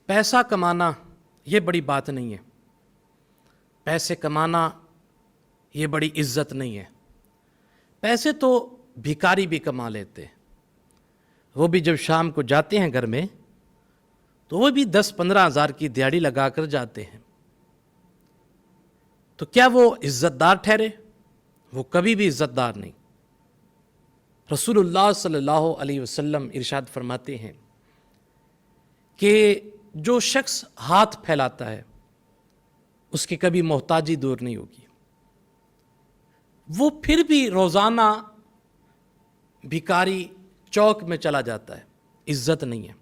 پیسہ کمانا یہ بڑی بات نہیں ہے، پیسے کمانا یہ بڑی عزت نہیں ہے۔ پیسے تو بھکاری بھی کما لیتے ہیں، وہ بھی جب شام کو جاتے ہیں گھر میں تو وہ بھی 10-15 ہزار کی دیہڑی لگا کر جاتے ہیں، تو کیا وہ عزت دار ٹھہرے؟ وہ کبھی بھی عزت دار نہیں۔ رسول اللہ صلی اللہ علیہ وسلم ارشاد فرماتے ہیں کہ جو شخص ہاتھ پھیلاتا ہے اس کی کبھی محتاجی دور نہیں ہوگی، وہ پھر بھی روزانہ بھکاری چوک میں چلا جاتا ہے، عزت نہیں ہے۔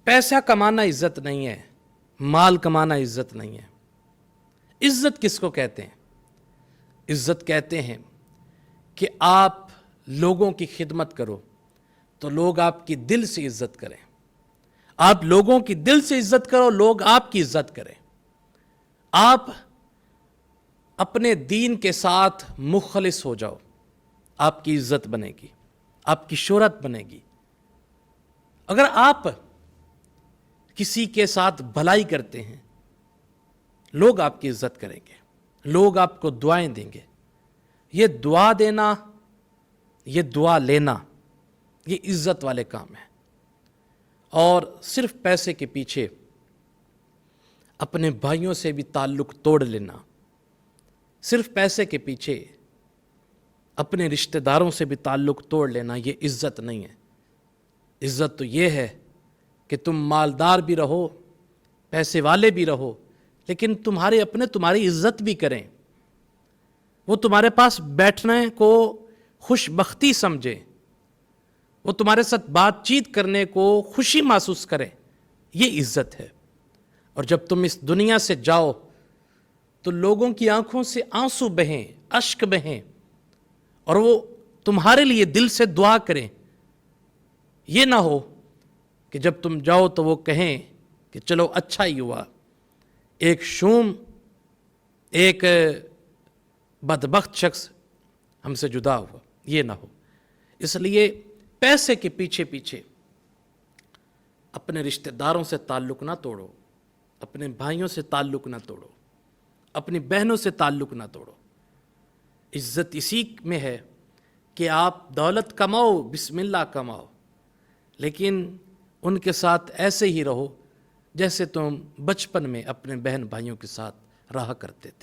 پیسہ کمانا عزت نہیں ہے، مال کمانا عزت نہیں ہے۔ عزت کس کو کہتے ہیں؟ عزت کہتے ہیں کہ آپ لوگوں کی خدمت کرو تو لوگ آپ کی دل سے عزت کریں، آپ لوگوں کی دل سے عزت کرو، لوگ آپ کی عزت کریں، آپ اپنے دین کے ساتھ مخلص ہو جاؤ، آپ کی عزت بنے گی، آپ کی شہرت بنے گی۔ اگر آپ کسی کے ساتھ بھلائی کرتے ہیں لوگ آپ کی عزت کریں گے، لوگ آپ کو دعائیں دیں گے۔ یہ دعا دینا، یہ دعا لینا، یہ عزت والے کام ہیں۔ اور صرف پیسے کے پیچھے اپنے بھائیوں سے بھی تعلق توڑ لینا، صرف پیسے کے پیچھے اپنے رشتہ داروں سے بھی تعلق توڑ لینا، یہ عزت نہیں ہے۔ عزت تو یہ ہے کہ تم مالدار بھی رہو، پیسے والے بھی رہو، لیکن تمہارے اپنے تمہاری عزت بھی کریں، وہ تمہارے پاس بیٹھنے کو خوش بختی سمجھیں، وہ تمہارے ساتھ بات چیت کرنے کو خوشی محسوس کریں، یہ عزت ہے۔ اور جب تم اس دنیا سے جاؤ تو لوگوں کی آنکھوں سے آنسو بہیں، اشک بہیں، اور وہ تمہارے لیے دل سے دعا کریں۔ یہ نہ ہو کہ جب تم جاؤ تو وہ کہیں کہ چلو اچھا ہی ہوا، ایک شوم، ایک بدبخت شخص ہم سے جدا ہوا، یہ نہ ہو۔ اس لیے پیسے کے پیچھے اپنے رشتہ داروں سے تعلق نہ توڑو، اپنے بھائیوں سے تعلق نہ توڑو، اپنی بہنوں سے تعلق نہ توڑو۔ عزت اسی میں ہے کہ آپ دولت کماؤ، بسم اللہ کماؤ، لیکن ان کے ساتھ ایسے ہی رہو جیسے تم بچپن میں اپنے بہن بھائیوں کے ساتھ رہا کرتے تھے۔